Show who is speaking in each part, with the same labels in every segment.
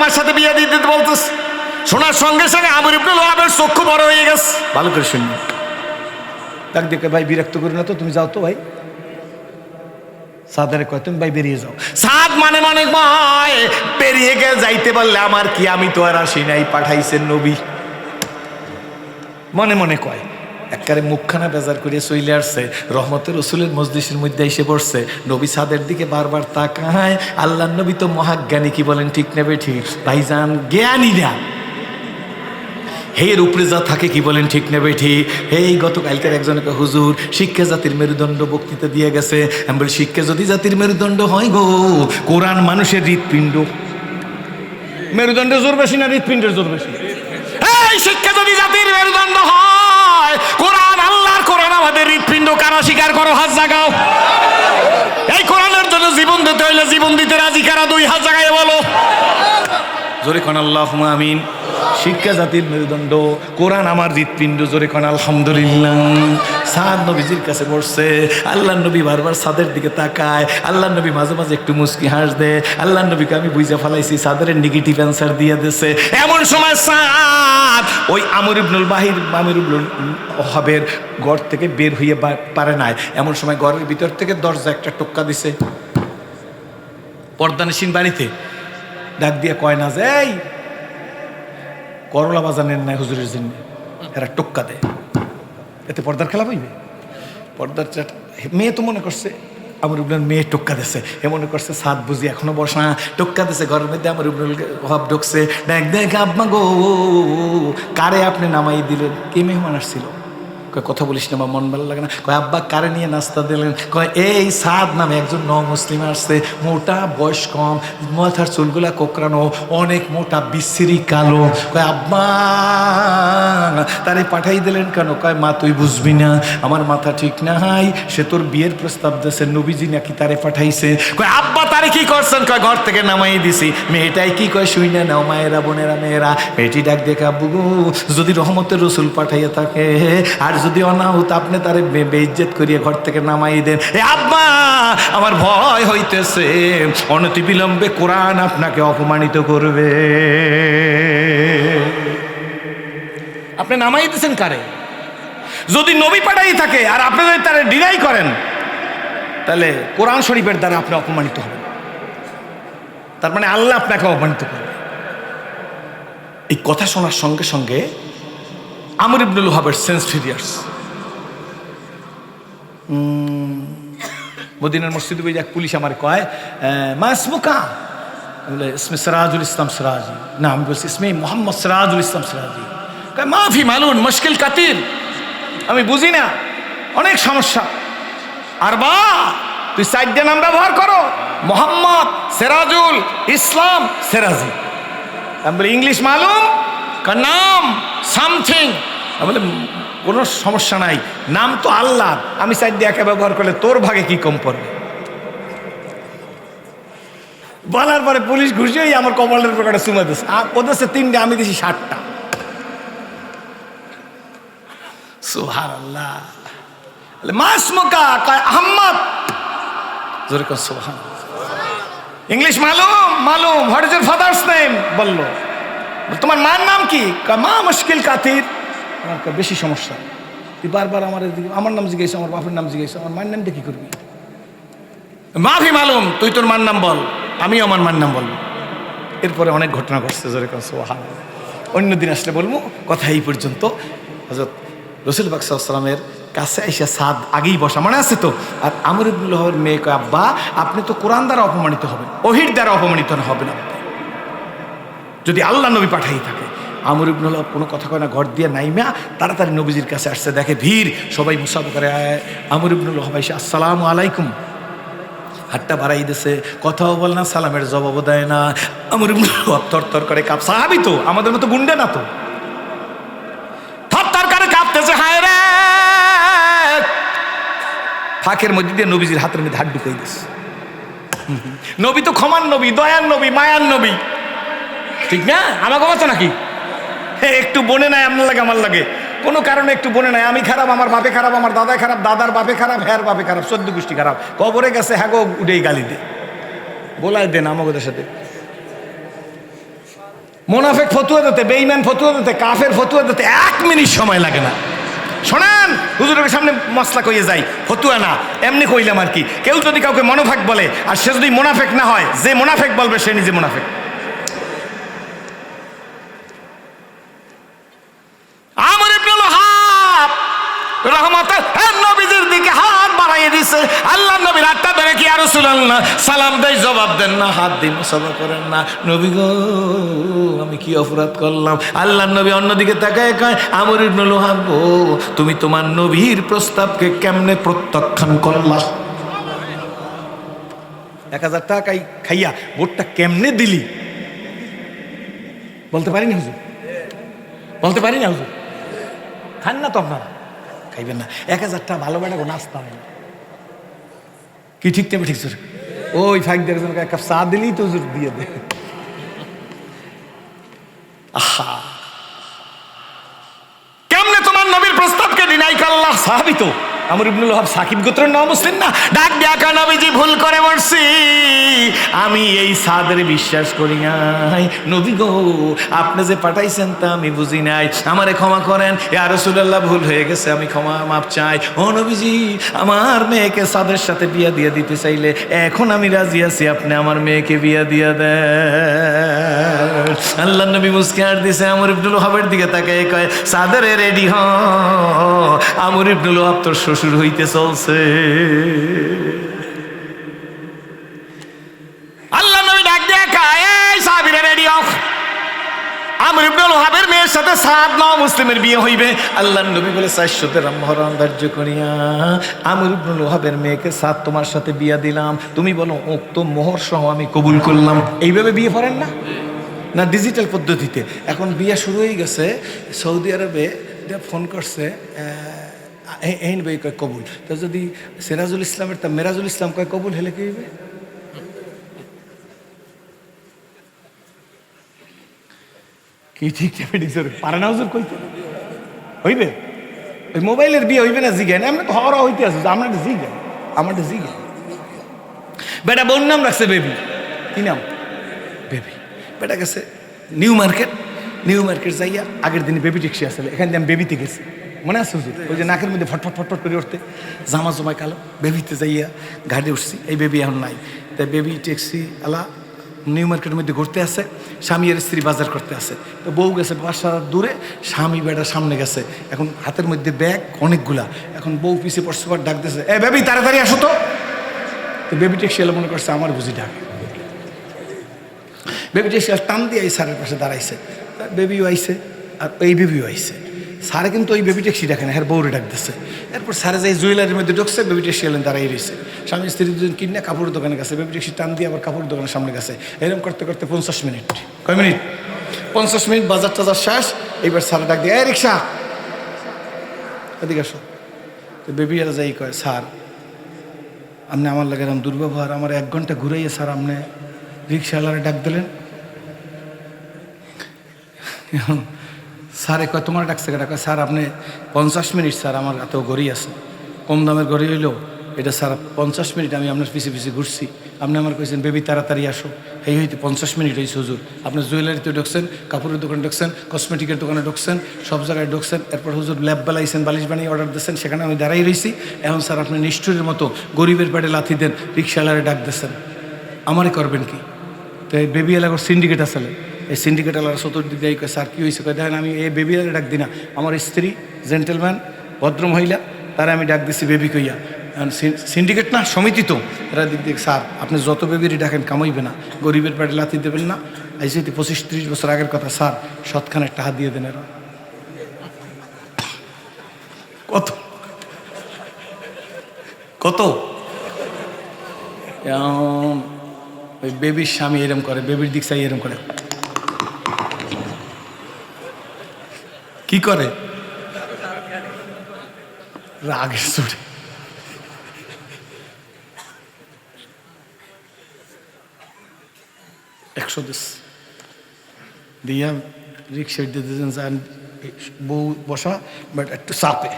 Speaker 1: তোমার সাথে বিয়ে দিতে বলতেছে। শোনার সঙ্গে সঙ্গে আমর ইবনে ওয়াহাবের চক্ষু বড় হয়ে গেছে। ভালো করে শুনি, ডাক দেখে ভাই বিরক্ত করি না তো, তুমি যাও তো ভাই। সাদারে কয় তুমি ভাই বেরিয়ে যাও। সাদ মানে মনে কয় বেরিয়ে গিয়ে যাইতে বললে আমার কি, আমি তো আর আসি নাই, পাঠাইছেন নবী। মনে মনে কয় একবারে মুখখানা বেজার করিয়া চলে আসছে। রহমতের রসুলের মজলিসের মধ্যে এসে পড়ছে। নবী সাদের দিকে বারবার তাকায়। আল্লাহ নবী তো মহাজ্ঞানী, কি বলেন ঠিক নেবে ঠিক ভাইজান, জ্ঞানীরা এর উপরে যা থাকে, কি বলেন ঠিক নেবে ঠিক। এই গতকালকের একজনকে হুজুর শিক্ষা জাতির মেরুদণ্ড বক্তৃতা দিয়ে গেছে। আমি বলি শিক্ষা যদি জাতির মেরুদণ্ড হয় গো, কোরআন মানুষের হৃৎপিণ্ড। মেরুদণ্ড জোর বেশি না হৃৎপিণ্ডের জোর বেশি? এই শিক্ষা যদি জাতির মেরুদণ্ড হয়, কোরআন আল্লাহর কোরআন আমাদের হৃৎপিণ্ড। কারা স্বীকার করো? হাত জাগাও। এই কোরআনের জন্য জীবন দিতে হইলে জীবন দিতে রাজি কারা? 2 হাত জাগায় বলো। জোরে কোন আল্লাহুম্মা আমিন। শিক্ষা জাতির মেরুদণ্ড, কোরআন আমার হৃৎপিণ্ড। জোরে কোন আলহামদুলিল্লাহ। সাদ নবীজির কাছে বসছে। আল্লাহ নবী বারবার সাদের দিকে তাকায়। আল্লাহ নবী মাঝে মাঝে একটু মুস্কি হাস দেয়। আল্লাহ নবীকে আমি বুঝে ফেলাইছি, সাদের নেগেটিভ অ্যান্সার দিয়ে দিছে। এমন সময় সাদ ওই আমর ইবনুল ওয়াহাবের ঘর থেকে বের হইয়ে পারে নাই। এমন সময় ঘরের ভিতর থেকে দরজা একটা টোক্কা দিছে। পর্দানসীন বাড়িতে ডাক দিয়ে কয় না যে এই করলা বাজানের নাই হুজুরের জন্য, এরা টোক্কা দেয়। এতে পর্দার খেলা বইবে? পর্দার মেয়ে তো মনে করছে আমর ইবনুল মেয়ে টোক্কা দিছে, এ মনে করছে সাদ বুঝি এখনো বসা, টোক্কা দিছে ঘরের মধ্যে। আমর ইবনুল ওয়াহাব ঢুকছে। দেখ দেখ আব্বা গো, কারে আপনি নামাই দিলেন? কে মেহমান আসছিল? কয় কথা বলিস না, আমার মন ভালো লাগে না। কয় আব্বা কারে নিয়ে নাস্তা দিলেন? কয় এই সাদ নামে একজন মুসলিম আসছে, মোটা, বয়স কম, মাথার চুলগুলা কোকড়ানো, অনেক মোটা, বিশ্রী কালো। কয় আব্বা তারে পাঠাই দিলেন কেন? কয় মা তুই বুঝবি না, আমার মাথা ঠিক নাই, সে তোর বিয়ের প্রস্তাব দিয়েছে, নবীজি নাকি তারে পাঠাইছে। কয় আব্বা তারে কি করছেন? কয় ঘর থেকে নামাই দিছি। মেয়েটাই কি কয় শুই না নাও মায়েরা, বোনেরা, মেয়েরা। মেয়েটি ডাক দেখে আব্বু গো, যদি রহমতের রসুল পাঠাইয়া থাকে আর যদি অনাহুত আপনি তারে বেইজ্জত করিয়ে ঘর থেকে নামাই দেন। এ আব্বা আমার ভয় হইতেছে, অনতি বিলম্বে কোরআন আপনাকে অপমানিত করবে। আপনি নামাই দিয়েছেন কারে? যদি নবী পাঠাই থাকে আর আপনি যদি তারে ডিনাই করেন, তাহলে কোরআন শরীফের দ্বারা আপনি অপমানিত হবেন। তার মানে আল্লাহ আপনাকে অপমানিত করবে। এই কথা শোনার সঙ্গে সঙ্গে আমর ইবনুল ওয়াহাবের সেন্স ফিরে আসছে। মদিনার মসজিদে বই এক পুলিশ আমার কয় মা ইসমুকা? বলে ইসমে সিরাজুল ইসলাম সিরাজি। না, আমি বলছি ইসমে মোহাম্মদ সিরাজুল ইসলাম সিরাজি। কয় মাফি মালুন মুশকিল কাতির। আমি বুঝি না, অনেক সমস্যা। আর বা তুই 4 নাম ব্যবহার করো, মোহাম্মদ, সিরাজুল ইসলাম, সিরাজি। আমি বলি ইংলিশ মালুম? নাম সামথিং। আমি বলে কোনো সমস্যা নাই, নাম তো আল্লাহ, আমি 4 দিয়ে একে ব্যবহার করলে তোর ভাগে কি কম পড়বে? বলার পরে পুলিশ ঘুষে আমার কপালের প্রকারে চুমা দিচ্ছে। ওদের 3টে, আমি দিছি 7টা। সুবহানাল্লাহ। মাসমুকা? কয় আহমদ। জোরে কর সুবহানাল্লাহ। English Malum? Malum. What is your father's name? বললো। তোমার মার নাম কি? কয় মা মুশকিল কাতির। আমার বেশি সমস্যা, তুই বারবার আমার নাম জিজ্ঞেস, আমার বাপের নাম জিজ্ঞেস, আমার মায়ের নামটা কি করবি? মাফি মালুম, তুই তোর মার নাম বল, আমিও আমার মার নাম বলবো। এরপরে অনেক ঘটনা ঘটছে। জোরে কর সুবহানাল্লাহ। অন্যদিন আসলে বলবো। কথা এই পর্যন্ত। হযরত রাসূল পাক সাল্লাল্লাহু আলাইহি ওয়াসাল্লামের কাছে আইসা সাদ আগেই বসা, মনে আছে তো? আর আমর ইবনুল ওয়াহাবের মেয়ে কয় আব্বা আপনি তো কোরআন দ্বারা অপমানিত হবেন, ওহীর দ্বারা অপমানিত হবেন আপনি, যদি আল্লাহ নবী পাঠাই থাকে। আমর ইবনুল ওয়াহাব কোনো কথা কয় না, ঘর দিয়ে নাইমা তাড়াতাড়ি নবীজির কাছে আসছে। দেখে ভিড়, সবাই মুসাফা করে। আমর ইবনুল ওয়াহাব এসে আসসালামু আলাইকুম, হাতটা বাড়াই দিছে, কথাও বল না, সালামের জবাবও দেয় না। আমর ইবনুল ওয়াহাব তরতর করে কাঁপ, সাহাবী তো, আমাদের মতো গুন্ডা না তো, থরথর করে কাঁপতেছে। হায় রে, ফাঁকের মধ্যে দিয়ে নবীজির হাতের মধ্যে হাত ঢুকাই দিছে। নবী তো ক্ষমার নবী, দয়ার নবী, মায়ার নবী, ঠিক না? আমাকে মতো নাকি একটু বনে নাই আপনার লাগে আমার লাগে, কোনো কারণে একটু বনে নাই। আমি খারাপ, আমার বাপে খারাপ, আমার দাদাই খারাপ, দাদার বাপে খারাপ, হ্যার বাপে খারাপ, 14 গোষ্ঠী খারাপ। কবরে গেছে হ্যাঁ গো উঠেই গালি দে, বলাই দেন আমাদের সাথে। মোনাফেক ফতুয়া দিতে, বেঈমান ফতুয়া দিতে, কাফের ফতুয়া দিতে 1 মিনিট সময় লাগে না। শোনেন, হুজুরের সামনে মশলা কইয়ে যাই, ফতুয়া না, এমনি কইলাম আর কি। কেউ যদি কাউকে মোনাফেক বলে আর সে যদি মোনাফেক না হয়, যে মোনাফেক বলবে সে নিজে মোনাফেক। আমর ইবনে ওয়াহাব রহমাতুল্লাহ নবীজির দিকে হাত বাড়াইয়ে দিছে। আল্লাহ নবীর হাতটা ধরে কি ইয়া রাসূলুল্লাহ সালাম দেই, জবাব দেন না, হাত দিন, মুসাফা করেন না। নবী গো, আমি কি অপরাধ করলাম? আল্লাহ নবী অন্যদিকে তাকায় কয়, আমর ইবনে ওয়াহাব গো, তুমি তোমার নবীর প্রস্তাবকে কেমনে প্রত্যাখ্যান করলা? 1000 টাকা খাইয়া ভোটটা কেমনে দিলি? বলতে পারি না হুজুর, বলতে পারি না হুজুর। খান না তো আপনারা, খাইবেন না। 1000 টাকা ভালো বেটা নাস্তা হয় না কি? ঠিক তেমনি ঠিক। ওই ফাঁক দিয়ে এক কাপ চা দিলেই তো হুজুর দিয়ে দে। আহা, কেমনে তোমার নবীর প্রস্তাবকে ডিনাই করলা? সাহাবী তো আমর ইবনে ওয়াহাব সাকিব গোত্রের নাম মুসলিম না? ডাক দিয়া কয়, নবীজি ভুল করে বলছি, আমি এই সাদের বিশ্বাস করি নাই। নবী গো, আপনি যে পাঠাইছেন তা আমি বুঝি নাই, আমারে ক্ষমা করেন। ইয়া রাসূলুল্লাহ, ভুল হয়ে গেছে, আমি ক্ষমা মাপ চাই। ও নবীজি, আমার মেয়েকে সাদের সাথে বিয়া দিয়ে দিতে চাইলে এখন আমি রাজি আছি, আপনি আমার মেয়েকে বিয়া দিয়া দেন। আল্লাহ নবী মুস্কি আর দিছে। আমর ইবনে ওয়াহাবের দিকে তাকায় কয়, সাদরে রেডি হ, আমর ইবনে ওয়াহাব তোর শ্বশুর হইতে চলছে। আল্লাহ নবী ডাক দিয়ে কয়, এই সাহাবীরা রেডি হ, আমর ইবনে ওয়াহাবের মেয়ের সাথে সাদ নও মুসলিমের বিয়ে হইবে। আল্লাহ নবী বলে, 400 দিরহাম মোহর ধার্য করিয়া আমর ইবনে ওয়াহাবের মেয়েকে সাদ তোমার সাথে বিয়া দিলাম। তুমি বলো উক্ত মোহর সহ আমি কবুল করলাম। এইভাবে বিয়ে করেন না, না ডিজিটাল পদ্ধতিতে? এখন বিয়ে শুরু হয়ে গেছে। সৌদি আরবে ফোন করছে, এই বই কয় কবুল। তো যদি সিরাজুল ইসলামের তা মেরাজুল ইসলাম কয় কবুল, হেলে কি হইবে? কি ঠিক পারে না হুজুর কইতে হইবে? ওই মোবাইলের বিয়ে হইবে না জিজ্ঞান, আমরা তো হওয়া হইতে আছি, আমরা জিজ্ঞান, আমাদের জিজ্ঞান। বেটা বোন নাম রাখছে বেবি। কি নাম? বেবি। বেটা গেছে নিউ মার্কেট, নিউ মার্কেট যাইয়া আগের দিনে বেবি ট্যাক্সি আসলে, এখান দিয়ে আমি বেবিতে গেছি, মনে আছে হুজুর? ওই যে নাকের মধ্যে ফটফট ফটফট করে উঠতে, জামা জমায় কালো, বেবিতে যাইয়া গাড়ি উঠছি। এই বেবি এখন নাই, তাই বেবি ট্যাক্সি আলা নিউ মার্কেটের মধ্যে ঘুরতে আসে, স্বামী আর স্ত্রী বাজার করতে আসে। তো বউ গেছে বাসা দূরে, স্বামী বেটা সামনে গেছে, এখন হাতের মধ্যে ব্যাগ অনেকগুলা। এখন বউ পিছিয়ে পড়ছে, ডাক দিয়েছে, এ বেবি তাড়াতাড়ি আসো তো। বেবি ট্যাক্সি এলো, মনে করছে আমার বুঝি ডাক। বেবি ট্যাক্সি টান দিয়ে এই স্যারের পাশে দাঁড়াইছে, বেবিও আইছে আর এই বেবিও আইছে। স্যারে কিন্তু ওই বেবি ট্যাক্সি ডাকে না, হ্যাঁ বউরে ডাক দিচ্ছে। এরপর স্যারে যাই জুয়েলারির মধ্যে ঢুকছে, বেবি ট্যাক্সি এলেন দাঁড়াই রয়েছে। স্বামী স্ত্রী দুজন কিনে কাপড়ের দোকানে গেছে, বেবি ট্যাক্সি টান দিয়ে আবার কাপড়ের দোকানের সামনে গেছে। এরকম করতে করতে 50 মিনিট। কয় মিনিট? 50 মিনিট বাজার টাজার শেষ। এইবার স্যারে ডাক দিয়ে, এই রিক্সা এদিকে আসো। তো বেবি আর যাই কয়, স্যার আপনি আমার লাগে এরকম দুর্ব্যবহার, আমার 1 ঘন্টা ঘুরাইয়ে স্যার আপনি রিক্সাওয়ালারে ডাক দিলেন। স্যারে কয়, তোমার ডাকছে কেটা? কয়, স্যার আপনি 50 মিনিট, স্যার আমার এত ঘড়ি আছে, কম দামের ঘড়ি হইলেও এটা স্যার 50 মিনিট আমি আপনার পিছিয়ে পিছিয়ে ঘুরছি। আপনি আমার কইছেন বেবি তাড়াতাড়ি আসো, এই হইতে 50 মিনিট হয়েছে হুজুর। আপনার জুয়েলারিতে ঢুকছেন, কাপড়ের দোকানে ঢুকছেন, কসমেটিকের দোকানে ঢুকছেন, সব জায়গায় ঢুকছেন। এরপর হুজুর ল্যাব বেলাইছেন, বালিশ বানিয়ে অর্ডার দিচ্ছেন, সেখানে আমি দাঁড়াই রয়েছি। এখন স্যার আপনি নিষ্ঠুরের মতো গরিবের পেটে লাথি দেন, রিক্সাওয়ালারে ডাক দিচ্ছেন, আমারে করবেন কি? তো এই বেবি এলাকার সিন্ডিকেট আসলে, এই সিন্ডিকেট এলাকার চতুর্দিক দিয়ে কয়, স্যার কী হয়েছে? কয়, দেখেন আমি এই বেবি এলাকা ডাক দিই না, আমার স্ত্রী জেন্টেলম্যান ভদ্রমহিলা, তারা আমি ডাক দিচ্ছি বেবি কইয়া। সিন্ডিকেট না, সমিতি তো, এরা দিক দিক। স্যার আপনি যত বেবিরই ডাকেন কামাইবে না, গরিবের পেটে লাথি দেবেন না। এই যেহেতু 25-30 বছর আগের কথা, স্যার সৎখানে একটা হাত দিয়ে দেন। এরা কত কত ওই বেবির স্বামী এরম করে, বেবির দিক চাই এরম করে, কি করে? রাগের চোটে। একশো দিয়া রিক্সা দিতেছেন, বউ বসা, বাট একটু চাপে,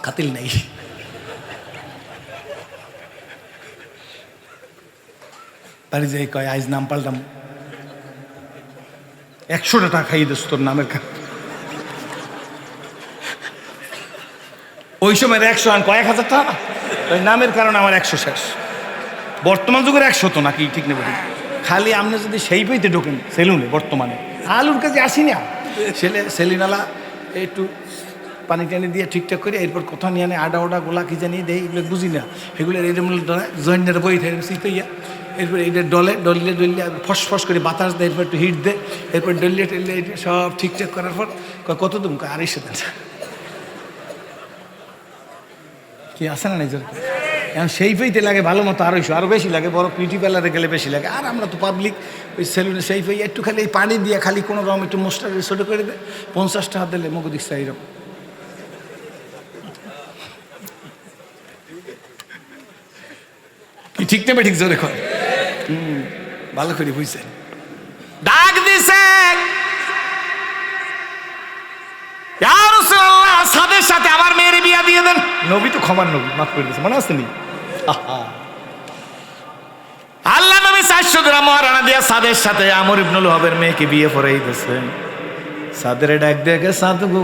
Speaker 1: কাতিল নেই। বাড়ি যাই কয়, আজ নাম পাল্টাম, 100টা টাকা খাইয়ে দিস তোর নামের ওই সময় 100 আন কয়েক হাজার টাকা ওই নামের কারণে আমার 100 শেষ। বর্তমান যুগের 100 তো নাকি ঠিক নেবে খালি আপনি যদি সেই বইতে ঢোকেন সেলুনে বর্তমানে আলুর কাছে আসি না সেলিনালা একটু পানি টানি দিয়ে ঠিকঠাক করে এরপর কোথাও নিয়ে আনে আডা ওডা গোলা কি জানিয়ে দেয় এগুলো বুঝি না এগুলো এরকম জয়েন্টের বই থাকে শীতইয়া এরপর এইটা ডলিয়ে ফস ফস করে বাতাস দেয় এরপর একটু হিট দেয় এরপর ডলিয়ে টলিয়ে সব ঠিকঠাক করার পর কত দুম 250 দেন কি আসে না নিজের এখন সেই পেইতে লাগে ভালো মতো 250 আরও বেশি লাগে বড় পিটি পার্লারে গেলে বেশি লাগে আর আমরা তো পাবলিক ওই সেলুনে সেই পেয়ে একটু খালি এই পানি দিয়ে খালি কোনো রকম একটু মোস্টার ছোটো করে দেয় 50 টাকা দিলে মুখ দিচ্ছে এইরকম কি ঠিক নেবে ঠিক জোরে কর ভালো করে বুঝছেন ডাক দিছে সাদের সাথে আমার মেয়ের বিয়া দিয়ে দেন নবী তো ক্ষমার নবী মাফ করে দিয়েছে মনে আছে নি আল্লাহ নবী 400 গ্রাম মহারানা দিয়া সাদের সাথে আমর ইবনুল ওহাবের মেয়েকে বিয়ে পড়াই দিয়েছে সাদের ডাক দেখে সাদ গো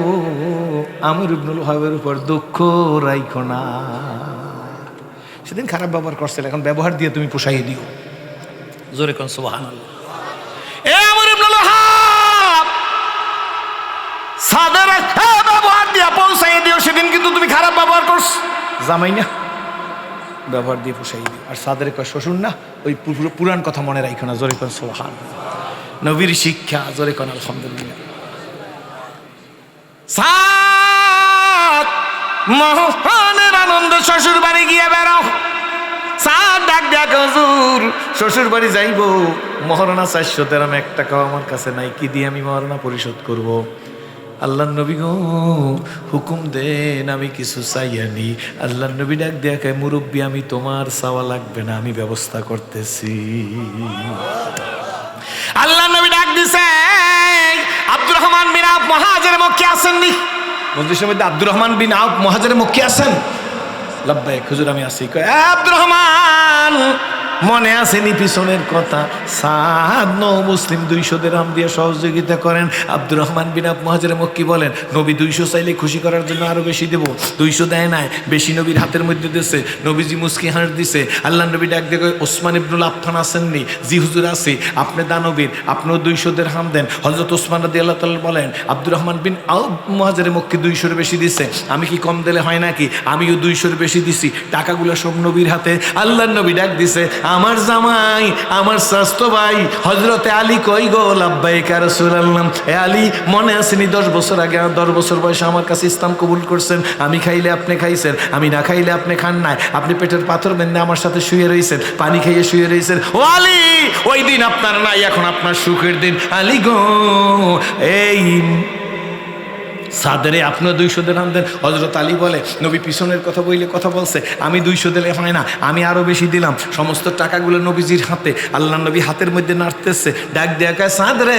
Speaker 1: আমর ইবনুল ওহাবের উপর দুঃখ রাইখো না সেদিন খারাপ ব্যবহার করছিল এখন ব্যবহার দিয়ে তুমি পোষাইয়ে দিও জোরে কোন সুবহানাল্লাহ এ আমর ইবনুল ওহাব সাদের ব্যবহার দিয়ে পৌঁছাইয়ে দিও সেদিন কিন্তু তুমি খারাপ ব্যবহার করছ জামাই না ব্যবহার দিয়ে পোষাইয়ে দিও আর সাদের কয় শ্বশুর না ওই পুরান কথা মনে রাখো না জোরে কোন সুবহানাল্লাহ নবীর শিক্ষা জোরে কোন আলহামদুলিল্লাহ সাদ মোহনের আনন্দ শ্বশুর বাড়ি গিয়ে বেরো সাদ ডাক ডাক হুজুর শ্বশুর বাড়ি যাইব মহারণা 400 দিরহাম 1 টাকাও আমার কাছে নাই কি দিয়ে আমি মহারণা পরিশোধ করব আল্লাহর নবী গো হুকুম দেন আমি কিছু চাইয়ানি আল্লাহর নবী ডাক দেখে মুরব্বী আমি তোমার চাওয়া লাগবে না আমি ব্যবস্থা করতেছি আল্লাহর নবী ডাক দিছে আব্দুর রহমান বিন আউফ মুহাজির মক্কি আসেননি মজলিসের মধ্যে আব্দুর রহমান বিন আউফ মুহাজির মক্কি আছেন লাব্বাইক হুজুর আমি আসি কয় আব্দুর রহমান মনে আসেনি পিছনের কথা সাদ নৌ মুসলিম 200 দিরহাম দিয়ে সহযোগিতা করেন আব্দুর রহমান বিন আউফ মুহাজির মক্কি বলেন নবী 200 চাইলে খুশি করার জন্য আরো বেশি দেব 200 দেয় নাই বেশি নবীর হাতের মধ্যে দিয়েছে নবীজি মুস্কি হাঁস দিছে আল্লাহ নবী ডাক দেখে ওসমান ইবনুল আফফান আসেননি জি হুজুর আছে আপনি দানবীর আপনিও 200 দিরহাম দেন হযরত ওসমান রাদিয়াল্লাহু তাআলা বলেন আব্দুর রহমান বিন আউফ মুহাজির মক্কি 200 এর বেশি দিছে আমি কি কম দিলে হয় নাকি আমিও 200 এর বেশি দিছি টাকাগুলো সব নবীর হাতে আল্লাহর নবী ডাক দিছে আমার জামাই আমার স্বাস্থ্য ভাই হযরতে আলী কই গো লাব্বাইক ইয়া রাসূলুল্লাহ এ আলী মনে আসেনি 10 বছর আগে 10 বছর বয়সে আমার কাছে ইসলাম কবুল করছেন আমি খাইলে আপনি খাইছেন আমি না খাইলে আপনি খান নাই আপনি পেটের পাথর বেঁধে আমার সাথে শুয়ে রইছেন পানি খাইয়ে শুয়ে রইছেন ও আলী ওই দিন আপনার নাই এখন আপনার সুখের দিন আলী গো এই সাদরে আপনিও 200 দিরহাম দেন হযরত আলী বলে নবী পিছনের কথা বইলে কথা বলছে আমি 200 দিলে হয় না আমি আরো বেশি দিলাম সমস্ত টাকাগুলো নবীজির হাতে আল্লাহ নবী হাতের মধ্যে নাড়তেছে ডাক দেয়া কয় সাদরে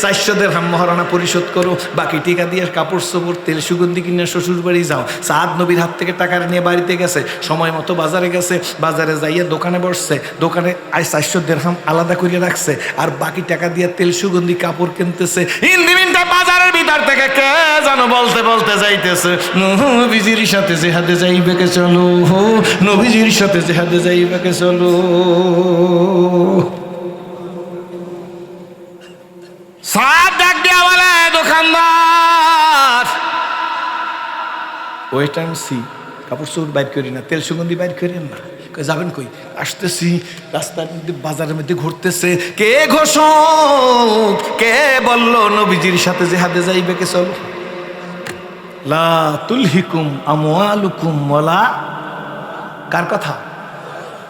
Speaker 1: 400 দিরহাম মহারণা পরিশোধ করো বাকি টাকা দিয়ে কাপড় চোপড় তেল সুগন্ধি কিনে শ্বশুর বাড়ি যাও সাদ নবীর হাত থেকে টাকা নিয়ে বাড়িতে গেছে সময় মতো বাজারে গেছে বাজারে যাইয়া দোকানে বসছে দোকানে 400 দিরহাম আলাদা করে রাখছে আর বাকি টাকা দিয়ে তেল সুগন্ধি কাপড় কিনতেছে ইন্দিমিনটা বাজারের ভিতর থেকে কে বলতে বলতে যাইতেছে নবীজির সাথে জিহাদে যাইবে কে চলো নবীজির সাথে জিহাদে যাইবে কে চলো সাদ ডাক দিয়া বলে দোকানদার ওয়েট এন্ড সি কাপড় চোপড় বাইর করি না তেল সুগন্ধি বাইর করেন না যাবেন কই আসতেছি রাস্তার মধ্যে বাজারের মধ্যে ঘুরতেছে কে ঘোষক কে বললো নবীজির সাথে জিহাদে যাইবে কে চলো লা তুলহিকুম আমওয়ালুকুম ওয়ালা কার কথা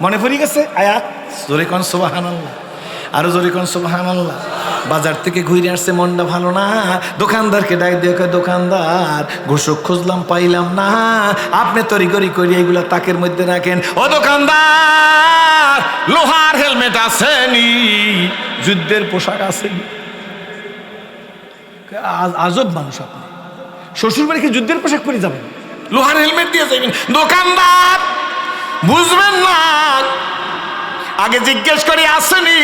Speaker 1: মনে পড়ে গেছে আয়াত জোরে কোন সুবহানাল্লাহ আরো জোরে কোন সুবহানাল্লাহ বাজার থেকে ঘুরে আসছে মনটা ভালো না দোকানদারকে ডাক দিয়ে কয় দোকানদার ঘোষক খুঁজলাম পাইলাম না আপনি তড়িঘড়ি করে এগুলা তাকের মধ্যে রাখেন ও দোকানদার লোহার হেলমেট আসেনি যুদ্ধের পোশাক আসেনি আজব মানুষ আপনি শ্বশুর বাড়িকে যুদ্ধের পোশাক পরে যাবেন লোহার হেলমেট দিয়ে যাবেন দোকানদার বুঝবেন না আগে জিজ্ঞেস করে আসেনি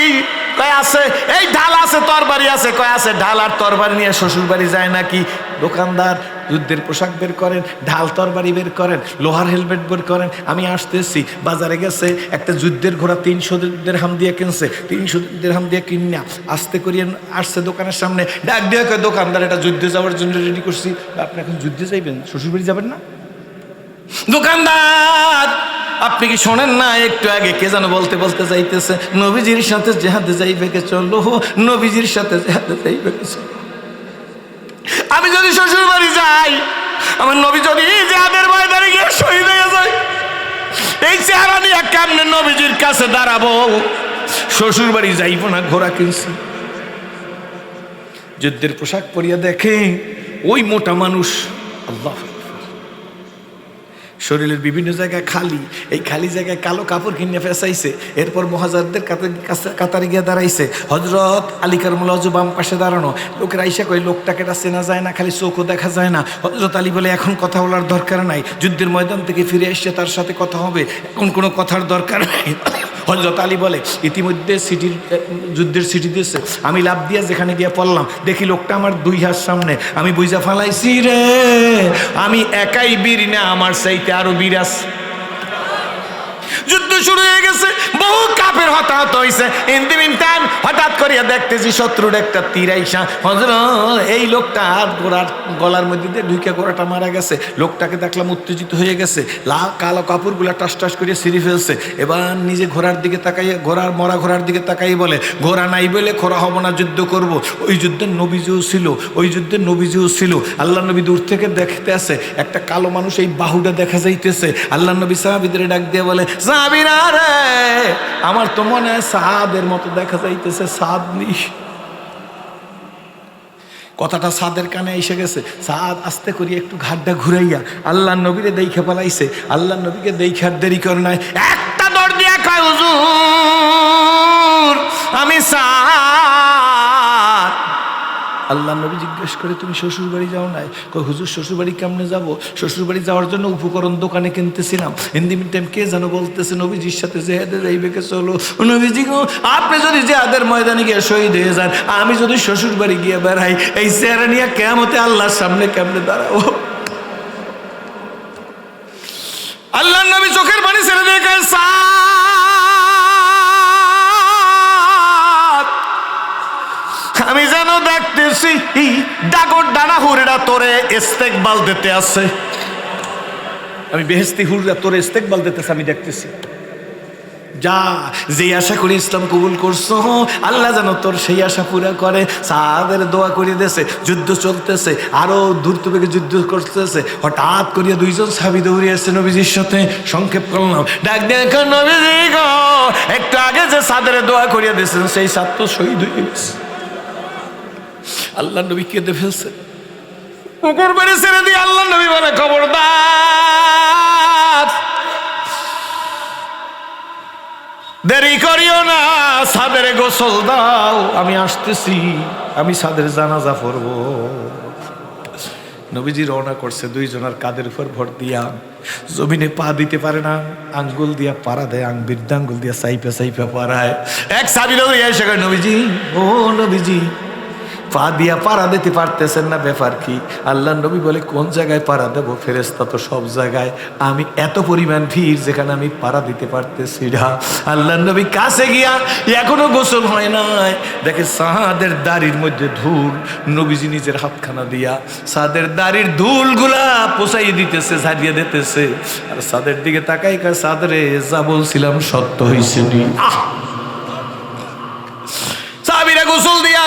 Speaker 1: কয় আছে। এই ঢাল আছে, তরবারি আছে, কয় আছে। ঢাল আর তরবারি নিয়ে শ্বশুর বাড়ি যায় নাকি? দোকানদার যুদ্ধের পোশাক বের করেন, ঢাল তরবারি বের করেন, লোহার হেলমেট বের করেন। আমি আসতেছি, বাজারে গেছে একটা যুদ্ধের ঘোড়া 300 দিরহাম দিয়ে কিনছে, 300 দিরহাম দিয়ে কিনা আস্তে করিয়ে আসছে দোকানের সামনে, ডাক দিয়ে কয় দোকানদার এটা যুদ্ধে যাওয়ার জন্য রেডি করছি। আপনি এখন যুদ্ধে যাইবেন, শ্বশুর বাড়ি যাবেন না? দোকানদার আপনি কি শোনেন না? একটু আগে কে যেন বলতে বলতে যাইতেছে নবীজির সাথে জেহাদে যাইবে কে চলো, নবীজির সাথে জেহাদে যাইবে কে চলো। আমি যদি শ্বশুর বাড়ি যাই, আমার নবী যদি জেহাদের ময়দানে গিয়ে শহীদ হয়ে যায়, এই চেহারা নিয়ে কেমনে নবীজির কাছে দাঁড়াবো? শ্বশুর বাড়ি যাইব না, ঘোড়া কিনছি। যুদ্ধের পোশাক পরিয়া দেখে ওই মোটা মানুষ, আল্লাহ, শরীরের বিভিন্ন জায়গায় খালি, এই খালি জায়গায় কালো কাপড় কিনে ফেসাইছে। এরপর মহাজারদের কাতারে গিয়ে দাঁড়াইছে। হজরত আলী কারমুল্লাহ বাম পাশে দাঁড়ানো। লোকের আইসা কই লোকটাকে চেনা যায় না, খালি চোখও দেখা যায় না। হজরত আলী বলে এখন কথা বলার দরকার নাই, যুদ্ধের ময়দান থেকে ফিরে এসে তার সাথে কথা হবে, এখন কোনো কথার দরকার নাই। হজরত আলী বলে ইতিমধ্যে যুদ্ধের সিটি দিয়েছে, আমি লাভ দিয়ে যেখানে গিয়ে পড়লাম, দেখি লোকটা আমার 2 হাত সামনে। আমি বুঝা ফালাইছি রে, আমি একাই বীর না, আমার চাইতে আরো বীর আছে। যুদ্ধ শুরু হয়ে গেছে, বহু কাফের হতাহত হয়েছে। হঠাৎ করিয়া দেখতেছি শত্রুর একটা তীর আইসা, হযরত এই লোকটা ঘোড়ার গলার মধ্যে দিয়ে ঢুকে ঘোড়াটা মারা গেছে। লোকটাকে দেখলাম উত্তেজিত হয়ে গেছে, কালো কাপড়গুলা টাস টাস করিয়া ছিঁড়ে ফেলছে। এবার নিজে ঘোড়ার দিকে তাকাইয়া, মরা ঘোড়ার দিকে তাকাই বলে ঘোড়া নাই বলে খোরা হব না, যুদ্ধ করব। ওই যুদ্ধের নবীজিও ছিল, ওই যুদ্ধের নবীজিও ছিল। আল্লাহ নবী দূর থেকে দেখতে আসে, একটা কালো মানুষ এই বাহুটা দেখা যাইতেছে। আল্লাহ নবী সাহাবীদের ডাক দিয়ে বলে সাহাবীরা রে, আমার তো মনে হয় সাদের মতো দেখা যাইতেছে, সাদ নি। কথাটা সাদের কানে এসে গেছে। সাদ আস্তে করিয়া একটু ঘাটটা ঘুরাইয়া আল্লাহ নবীরে দেখে পালাইছে। আল্লাহ নবীকে দেখে আর দেরি করে নাই, একটা দৌড় দিয়া কয় হুজুর আমি সাদ। আল্লাহ নবী জিজ্ঞেস করে তুমি শ্বশুর বাড়ি যাও নাই? কই হুজুর শ্বশুর বাড়ি কেমনে যাবো? শ্বশুর বাড়ি যাওয়ার জন্য উপকরণ দোকানে কিনতেছিলাম। হিন্দি টাইম কে যেন বলতেছে নবীজির সাথে জেহাদে যাইবে কে চলো। নবীজি গো, আপনি যদি জেহাদের ময়দানে গিয়ে শহীদ হয়ে যান, আমি যদি শ্বশুর বাড়ি গিয়ে বেড়াই, এই চেহারা নিয়ে কিয়ামতে আল্লাহর সামনে কেমনে দাঁড়াবো? আল্লাহ নবী চোখের পানি ছেড়ে দিয়ে কয় আমি যেন দেখতেছি ডাগর ডানা হুরেরা তোরে ইস্তেকবাল দিতে আছে। আমি বেহেস্তি হুররা তোরে ইস্তেকবাল দিতেছে, আমি দেখতেছি। যা, যে আশা করি ইসলাম কবুল করছো, আল্লাহ যেন তোর সেই আশা পুরা করে। সাদের দোয়া করে দিয়েছে। যুদ্ধ চলতেছে, আরো দ্রুত বেগে যুদ্ধ করতেছে। হঠাৎ করিয়া 2 জন সাহাবী দৌড়ে আসছে নবীজির সাথে। সংক্ষেপ করলাম, ডাক দেখো নবীজি গো, একটু আগে যে সাদের দোয়া করিয়া দিয়েছেন, সেই সাদ তো শহীদ হয়ে গেছে। আল্লাহ নবী কেঁদে ফেলছে। পুকুর বাড়ি ছেড়ে দিয়ে আল্লাহ নবী বলে খবরদার দেরি করিও না, সাদের গোসল দাও, আমি আসতেছি, আমি সাদের জানাজা পড়ব। নবীজি রওনা করছে, 2 জনের কাদের উপর ভর দিয়া। জমিনে পা দিতে পারে না, আঙ্গুল দিয়া পাড়া দেয়, বৃদ্ধাঙ্গুল দিয়া সাইপা সাইপা পাড়ায়। এক সাহাবী দৌড়ে এসে কয় নবীজি, ও নবীজি, পা দিয়া পাড়া দিতে পারতেছেন না, ব্যাপার কি? আল্লাহ নবী বলে কোন জায়গায় পাড়া দেবো? ফেরেশতা তো সব জায়গায়, আমি এত পরিমাণ ভিড় যেখানে আমি পাড়া দিতে পারতেছি না। আল্লাহ নবী কাছে গিয়া, এখনো গোসল হয় নাই, দেখে সাদের দাড়ির মধ্যে ধুল। নবীজি নিজের হাতখানা দিয়া সাদের দাড়ির ধুলগুলা পোছাই দিতেছে, ঝাড়িয়ে দিতেছে। আর সাদের দিকে তাকাই কয় সাদরে, যা বলছিলাম সত্য হয়েছে নি। সাহাবীরা গোসল দিয়া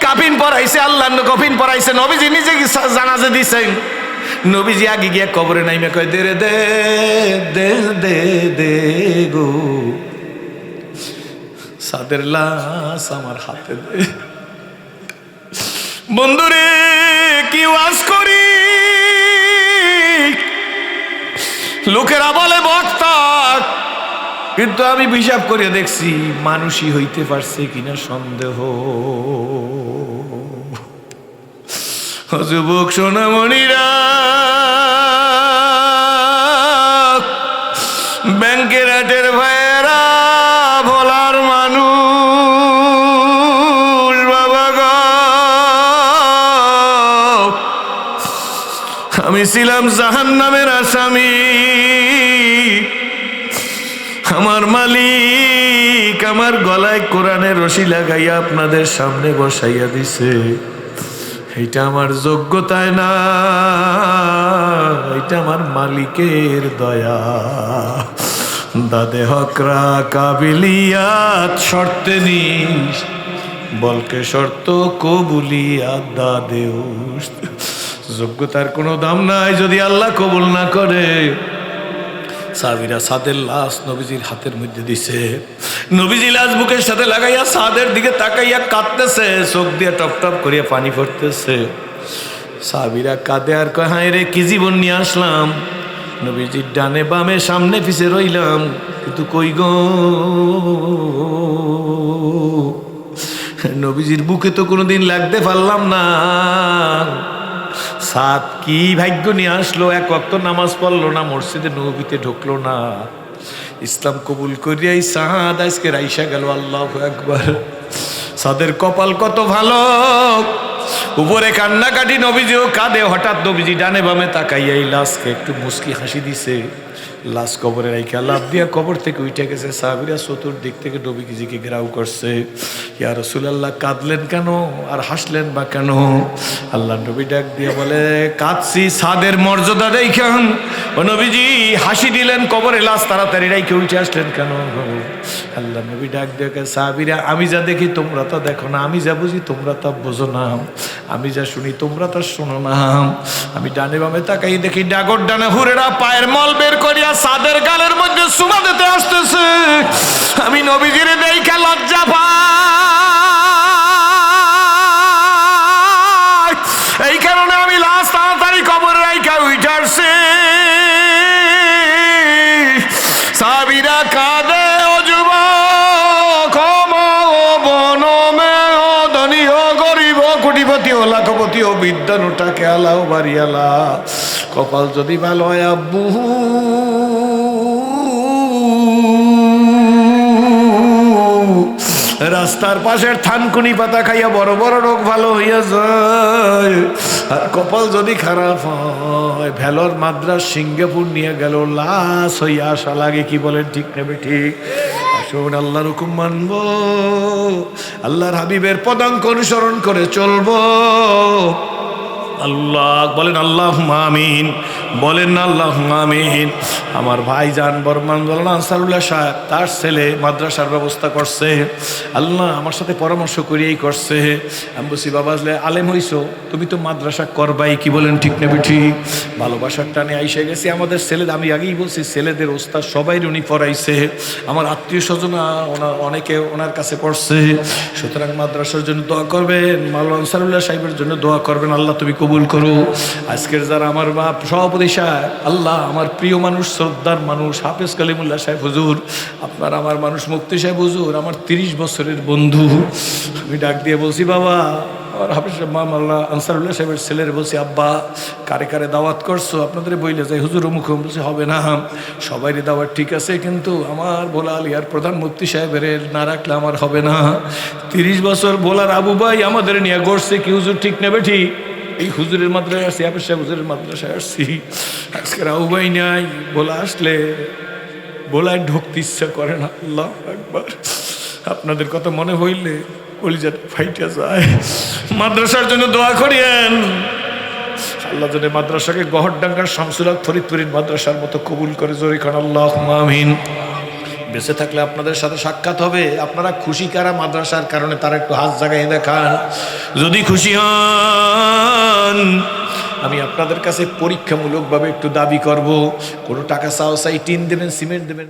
Speaker 1: কাফিন পরাইছে, আল্লাহ কফিন পরাইছে। নবীজি নিজে জানাজা দিছেন। নবীজি আগে গিয়া কবরে নাইমে কয় দে রে দে দে দে দে গো, সাদের লাশ আমার হাতে দে। বন্ধুরে কি ওয়াজ করি, লোকেরা বলে বক্তা, কিন্তু আমি হিসাব করে দেখছি মানুষই হইতে পারছে কিনা সন্দেহ। যুবক সোনামণিরা, ব্যাংকের হাটের ভাইয়েরা, ভোলার মানুষ,
Speaker 2: আমি ছিলাম জাহান্নামের আসামি, আমার মালিক আমার গলায় কোরআনের রশি লাগাইয়া আপনাদের সামনে বসাইয়া দিছে। এটা আমার যোগ্যতায় না, এটা আমার মালিকের দয়া। দাদে হকরা কাবিলিয়াত শর্তে নিস, বলকে শর্ত কবুলিয়াত দাদে উস্ত। যোগ্যতার কোনো দাম নাই যদি আল্লাহ কবুল না করে। সাহাবীরা সাদের লাশ নবীজির হাতের মধ্যে দিছে, নবীজি লাশ বুকের সাথে লাগাইয়া সাদের দিকে তাকাইয়া কাঁদতেছে, চোখ দিয়ে টপ টপ করিয়া পানি পড়তেছে। সাহাবীরা কাঁদে আর কয়, হায় রে কি জীবন নিয়ে আসলাম, নবীজির ডানে বামে সামনে পিছে রইলাম, কিন্তু কই গো নবীজির বুকে তো কোনোদিন লাগতে পারলাম না। সাদ কি ভাগ্য নিয়ে আসলো, এক ওয়াক্ত নামাজ পড়লো না, মসজিদে নবীতে ঢুকলো না, ইসলাম কবুল করিয়াই সাদ আজকে রাইসা গেল। আল্লাহু আকবার। সাদের কপাল কত ভালো, উপরে কান্নাকাটি, নবীজিও কাঁদে। হঠাৎ নবীজি ডানে বামে তাকাইয়া এই লাশকে একটু মুস্কি হাসি দিছে। লাশ কবরে রাইখা লাফ দিয়া কবর থেকে উঠে গেছে। সাহাবীরা চতুর্দিক থেকে নবীজিকে ঘেরাও করছে। ইয়া রাসূলুল্লাহ কাঁদলেন কেন আর হাসলেন বা কেন? আল্লাহ নবী ডাক দিয়ে বলে, কাঁদছি সাদের মর্যাদা দেখাম। ও নবীজি হাসি দিলেন, কবরে লাশ তাড়াতাড়ি রাইখে উঠে আসলেন কেন? আল্লাহ নবী ডাক দিয়ে সাহাবীরা, আমি যা দেখি তোমরা তা দেখো না, আমি যা বুঝি তোমরা তা বোঝো না, আমি যা শুনি তোমরা তা শোনো না। আমি ডানে বামে তাকাই দেখি ডাগর ডানে হুরেরা পায়ের মল বের করিয়া সাদের গালের মধ্যে সুমা দিতে আসতেছে। আমি নবীজির দেখে লজ্জা পাই, এই কারণে আমি লাশ তাড়াতাড়ি কবরে রাইখা উঠে আসছি। সাহাবীরা কাঁদে, ও যুবক, ও বনমে, ও ধনী, ও গরিব, ও কোটিপতি, ও লাখপতি, ও বিদ্যানুটাকে আলা, ও বাড়িয়ালা, কপাল যদি ভালো হয় আব্বু রাস্তার পাশের থানকুনি পাতা খাইয়া বড় বড় রোগ ভালো হইয়া যায়। আর কপাল যদি খারাপ হয়, ভেলোর মাদ্রাস সিঙ্গাপুর নিয়ে গেল, লাশ হইয়া আসা লাগে। কি বলেন, ঠিক নেবে? ঠিক। আসুন আল্লাহর হুকুম মানবো, আল্লাহর হাবিবের পদাঙ্ক অনুসরণ করে চলবো। আল্লাহ বলেন আল্লাহুম্মা আমিন, বলেন না আল্লাহুম্মা আমিন। আমার ভাইজান বর্মান মাওলানা আনসারুল্লাহ সাহেব, তার ছেলে মাদ্রাসার ব্যবস্থা করছে। আল্লাহ আমার সাথে পরামর্শ করিয়াই করছে। আমি বলছি, বাবা আলেম হইছো, তুমি তো মাদ্রাসা করবাই। কি বলেন, ঠিক নেবে? ঠিক। ভালোবাসার টানে আইসে গেছি। আমাদের ছেলে, আমি আগেই বলছি, ছেলেদের ওস্তাদ সবাই উনি পড়াইছে। আমার আত্মীয় স্বজন অনেকে ওনার কাছে পড়ছে। সুতরাং মাদ্রাসার জন্য দোয়া করবেন, মাওলানা আনসারুল্লাহ সাহেবের জন্য দোয়া করবেন। আল্লাহ তুমি কবুল করো। আজকের যারা আমার বাপ সভাপতি সাহেব, আল্লাহ আমার প্রিয় মানুষ, শ্রদ্ধার মানুষ হাফেজ কালিমুল্লাহ সাহেব হুজুর, আপনার আমার মানুষ মুফতি সাহেব হুজুর, আমার 30 বছরের বন্ধু। আমি ডাক দিয়ে বলছি, বাবা আর হাফেজ মাওলানা আনসারুল্লাহ সাহেবের ছেলের বলছি, আব্বা কারে কারে দাওয়াত করছো? আপনাদের বইলে যাই হুজুর মুখ বলছে, হবে না, সবাইরে দাওয়াত ঠিক আছে, কিন্তু আমার ভোলা আলিয়ার প্রধান মুফতি সাহেবের না রাখলে আমার হবে না। 30 বছর ভোলার আবু ভাই আমাদের নিয়ে গড়ছে। কি হুজুর, ঠিক নেবে? ঠিক। এই হুজুরের মাদ্রাসায় আসছি, হাফেজ সাহেব হুজুরের মাদ্রাসায় আসছি। আজকের আবু ভাই নাই, ভোলা আসলে ভোলায় ঢুকতে ইচ্ছা করে না। আল্লাহু আকবার। আপনাদের কথা মনে হইলে কলিজাটা ফাইটা যায়। মাদ্রাসার জন্য দোয়া করিয়েন। আল্লাহ যেন মাদ্রাসাকে গহরডাঙ্গার শামসুল হক ফরিদপুরের মাদ্রাসার মতো কবুল করে। জোরে খান আল্লাহুম্মা আমিন। বেঁচে থাকলে আপনাদের সাথে সাক্ষাৎ হবে। আপনারা খুশি কারা মাদ্রাসার কারণে, তারা একটু হাত জাগায় দেখান। যদি খুশি হন, আমি আপনাদের কাছে পরীক্ষামূলকভাবে একটু দাবি করব, কোনো টাকা চাও চাই, টিন দেবেন, সিমেন্ট দেবেন।